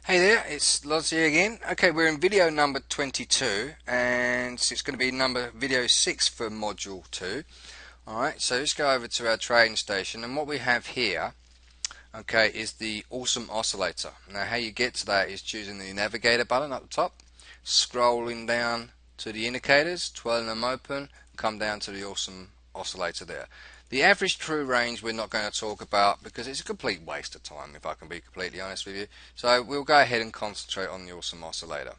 Hey there, it's Loz here again. Okay, we're in video number 22 and it's going to be video 6 for module 2. Alright, so let's go over to our trading station, and what we have here, okay, is the awesome oscillator. Now how you get to that is choosing the navigator button at the top, scrolling down to the indicators, twirling them open, come down to the awesome oscillator there. The average true range we're not going to talk about because it's a complete waste of time, if I can be completely honest with you. So we'll go ahead and concentrate on the awesome oscillator.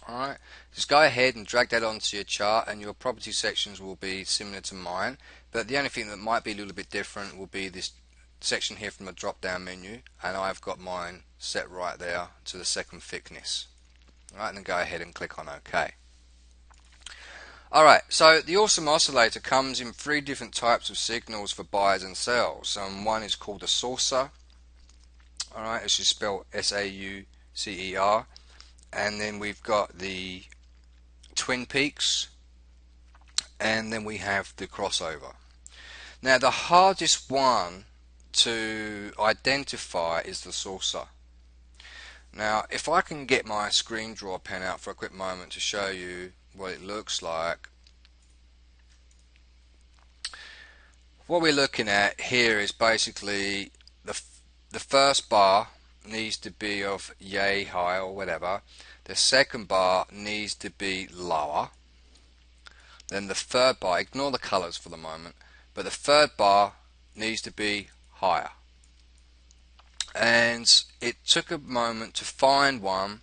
Alright, just go ahead and drag that onto your chart, and your property sections will be similar to mine, but the only thing that might be a little bit different will be this section here from the drop down menu, and I've got mine set right there to the second thickness. Alright, and then go ahead and click on OK. Alright, so the awesome oscillator comes in three different types of signals for buyers and sells. One is called a saucer. Alright, it's just spelled S-A-U-C-E-R. And then we've got the twin peaks, and then we have the crossover. Now the hardest one to identify is the saucer. Now if I can get my screen draw pen out for a quick moment to show you what it looks like. What we're looking at here is basically the first bar needs to be of yay high or whatever. The second bar needs to be lower. Then the third bar, ignore the colors for the moment, but the third bar needs to be higher. And it took a moment to find one,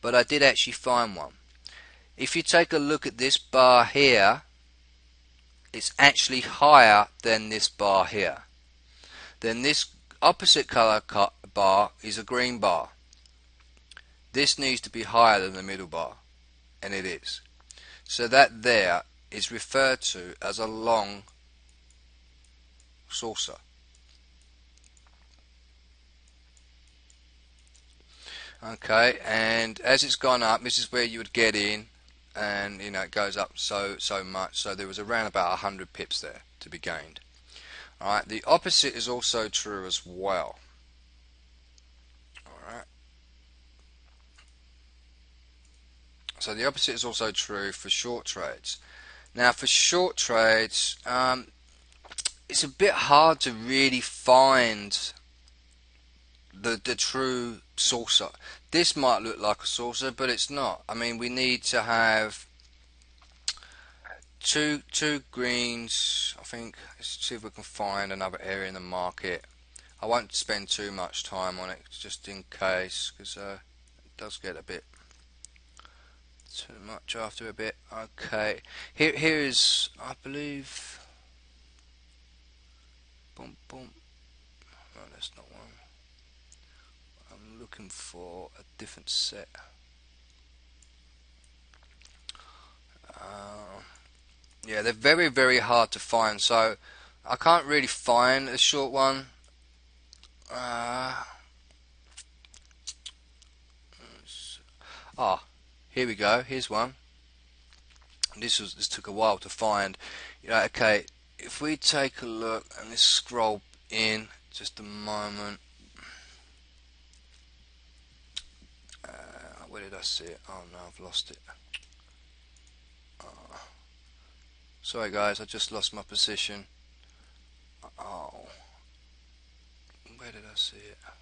but I did actually find one. If you take a look at this bar here, it's actually higher than this bar here. Then this opposite color bar is a green bar. This needs to be higher than the middle bar, and it is. So that there is referred to as a long saucer. Okay, and as it's gone up, this is where you would get in, and you know it goes up so much. So there was around about 100 pips there to be gained. Alright, the opposite is also true as well. Alright, so the opposite is also true for short trades. Now for short trades, it's a bit hard to really find the true saucer. This might look like a saucer, but it's not. I mean, we need to have two greens. I think let's see if we can find another area in the market. I won't spend too much time on it just in case, because it does get a bit too much after a bit. Okay, here is, I believe, boom boom. No, that's not one. I'm looking for a different set. Yeah, they're very hard to find, so I can't really find a short one. Here we go. Here's one. This took a while to find. Okay, if we take a look and let's scroll in just a moment. Where did I see it? Oh no, I've lost it. Sorry guys, I just lost my position. Oh, where did I see it? I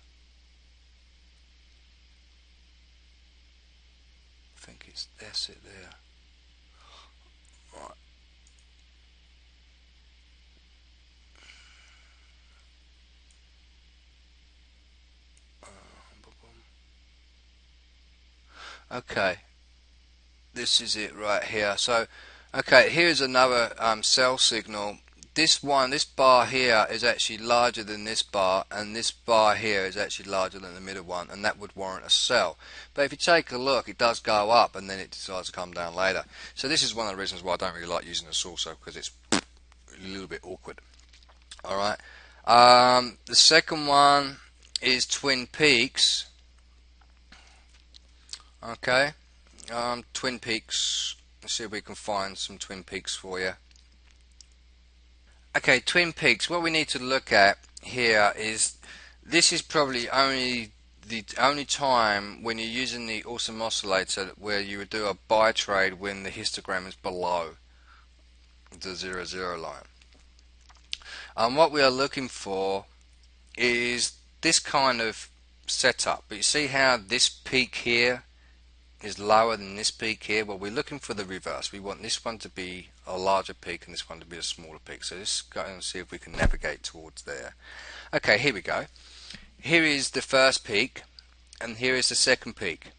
think that's it there. Right. Okay, this is it right here. So okay, here's another sell signal. This bar here is actually larger than this bar, and this bar here is actually larger than the middle one, and that would warrant a sell. But if you take a look, it does go up and then it decides to come down later. So this is one of the reasons why I don't really like using a saucer, because it's a little bit awkward. Alright, the second one is Twin Peaks. Okay, Twin Peaks. Let's see if we can find some Twin Peaks for you. Okay, Twin Peaks. What we need to look at here is this is probably only the only time when you're using the awesome oscillator where you would do a buy trade when the histogram is below the 0 line. What we are looking for is this kind of setup, but you see how this peak here is lower than this peak here? Well, we're looking for the reverse. We want this one to be a larger peak and this one to be a smaller peak. So let's go and see if we can navigate towards there. Okay, here we go. Here is the first peak and here is the second peak.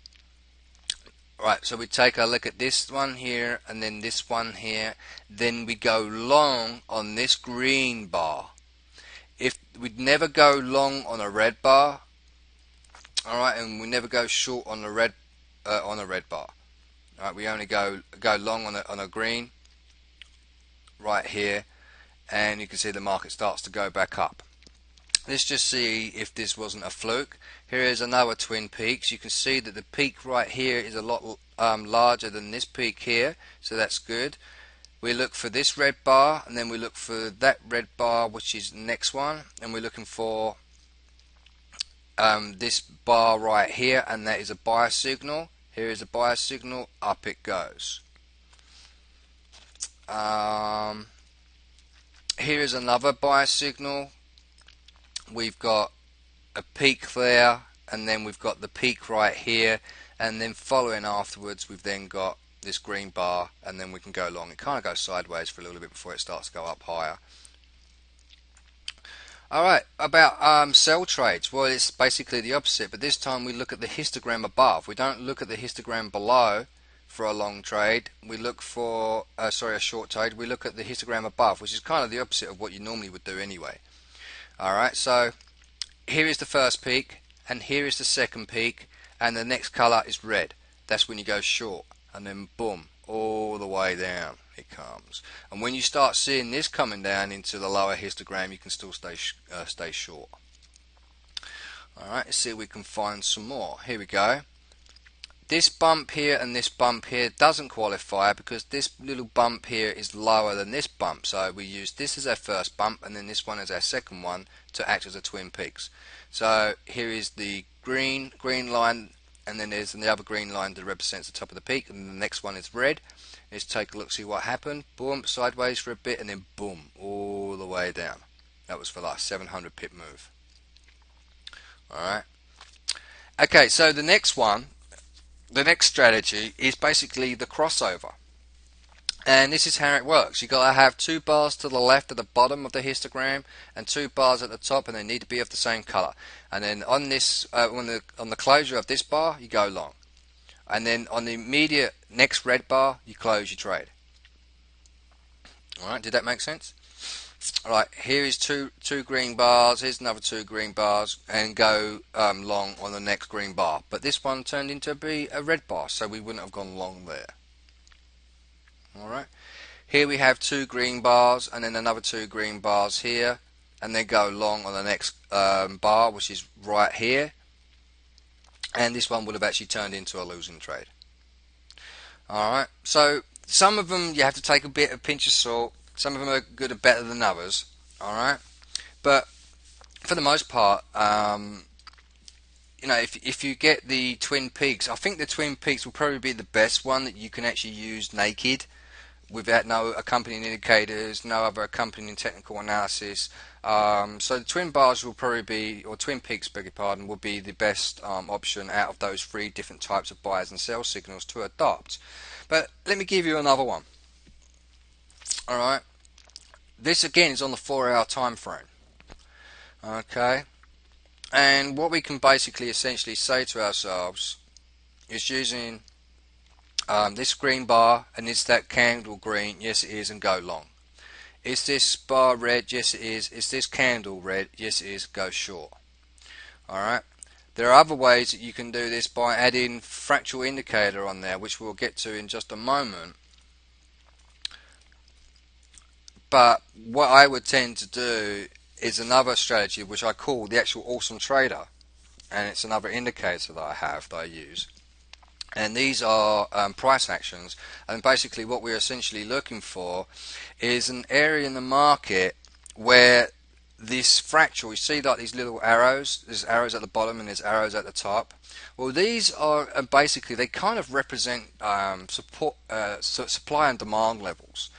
Right, so we take a look at this one here and then this one here. Then we go long on this green bar. If we'd never go long on a red bar, alright, and we never go short on a red bar. Alright, we only go long on a green right here, and you can see the market starts to go back up. Let's just see if this wasn't a fluke. Here is another twin peaks. You can see that the peak right here is a lot larger than this peak here, so that's good. We look for this red bar and then we look for that red bar, which is the next one, and we're looking for this bar right here, and that is a buy signal. Here is a buy signal, up it goes. Here is another buy signal. We've got a peak there, and then we've got the peak right here, and then following afterwards we've then got this green bar, and then we can go long. It kind of goes sideways for a little bit before it starts to go up higher. Alright, about sell trades. Well, it's basically the opposite, but this time we look at the histogram above. We don't look at the histogram below for a long trade. We look for a short trade. We look at the histogram above, which is kind of the opposite of what you normally would do anyway. Alright, so here is the first peak and here is the second peak, and the next color is red. That's when you go short, and then boom, all the way down it comes. And when you start seeing this coming down into the lower histogram, you can still stay short. Alright, let's see if we can find some more. Here we go. This bump here and this bump here doesn't qualify because this little bump here is lower than this bump, so we use this as our first bump and then this one as our second one to act as a twin peaks. So here is the green line, and then there's the other green line that represents the top of the peak, and the next one is red. Let's take a look, see what happened. Boom, sideways for a bit, and then boom, all the way down. That was for like 700 pip move. Alright. Okay, so the next strategy is basically the crossover. And this is how it works. You've got to have two bars to the left at the bottom of the histogram and two bars at the top, and they need to be of the same color. And then on this, on the closure of this bar, you go long. And then on the immediate next red bar, you close your trade. Alright, did that make sense? Alright, here is two green bars, here's another two green bars, and go long on the next green bar. But this one turned into be a red bar, so we wouldn't have gone long there. Alright, here we have two green bars and then another two green bars here, and then go long on the next bar, which is right here, and this one would have actually turned into a losing trade. Alright, so some of them you have to take a pinch of salt. Some of them are good or better than others. Alright, but for the most part, you know, if you get the twin peaks, I think the twin peaks will probably be the best one that you can actually use naked, without no accompanying indicators, no other accompanying technical analysis. So the twin bars will probably be, or twin peaks, beg your pardon, will be the best option out of those three different types of buyers and sell signals to adopt. But let me give you another one. Alright, this again is on the 4-hour time frame. Okay, and what we can basically essentially say to ourselves is using this green bar, and is that candle green? Yes it is, and go long. Is this bar red? Yes it is. Is this candle red? Yes it is, go short. Alright, there are other ways that you can do this by adding fractal indicator on there, which we'll get to in just a moment. But what I would tend to do is another strategy which I call the actual awesome trader, and it's another indicator that I use. And these are price actions, and basically what we're essentially looking for is an area in the market where this fractal, you see like these little arrows, there's arrows at the bottom and there's arrows at the top. Well, these are basically, they kind of represent supply and demand levels.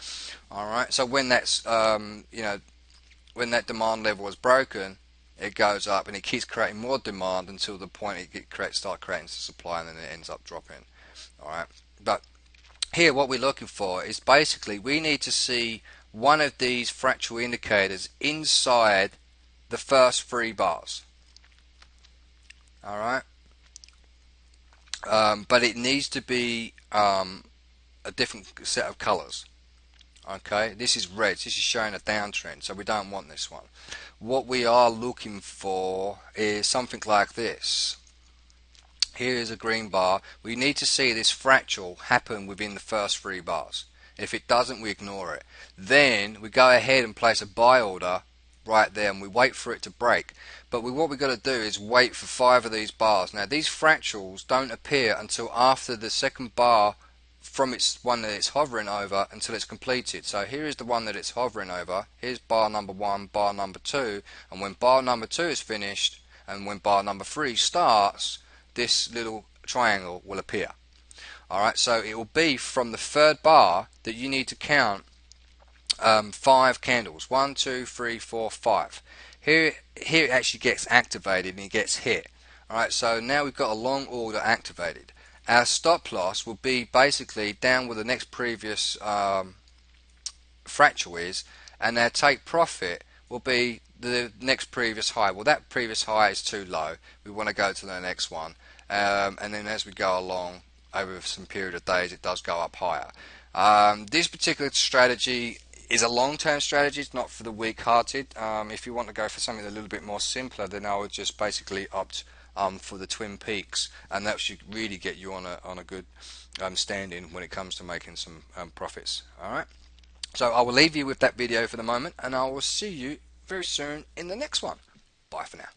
Alright, so when that's when that demand level is broken, it goes up and it keeps creating more demand until the point start creating supply, and then it ends up dropping. Alright, but here what we're looking for is basically we need to see one of these fractal indicators inside the first 3 bars. Alright, but it needs to be a different set of colors. Okay, this is red, this is showing a downtrend, so we don't want this one. What we are looking for is something like this. Here is a green bar. We need to see this fractal happen within the first 3 bars. If it doesn't, we ignore it. Then we go ahead and place a buy order right there, and we wait for it to break. But what we've got to do is wait for 5 of these bars. Now these fractals don't appear until after the second bar from its one that it's hovering over until it's completed. So here is the one that it's hovering over. Here's bar number 1, bar number 2, and when bar number 2 is finished and when bar number 3 starts, this little triangle will appear. Alright, so it will be from the 3rd bar that you need to count 5 candles. 1, 2, 3, 4, 5. Here it actually gets activated and it gets hit. Alright, so now we've got a long order activated. Our stop loss will be basically down where the next previous fractal is, and our take profit will be the next previous high. Well, that previous high is too low. We want to go to the next one, and then as we go along over some period of days, it does go up higher. This particular strategy is a long-term strategy. It's not for the weak-hearted. If you want to go for something a little bit more simpler, then I would just basically opt for the Twin Peaks, and that should really get you on a good standing when it comes to making some profits. Alright, so I will leave you with that video for the moment, and I will see you very soon in the next one. Bye for now.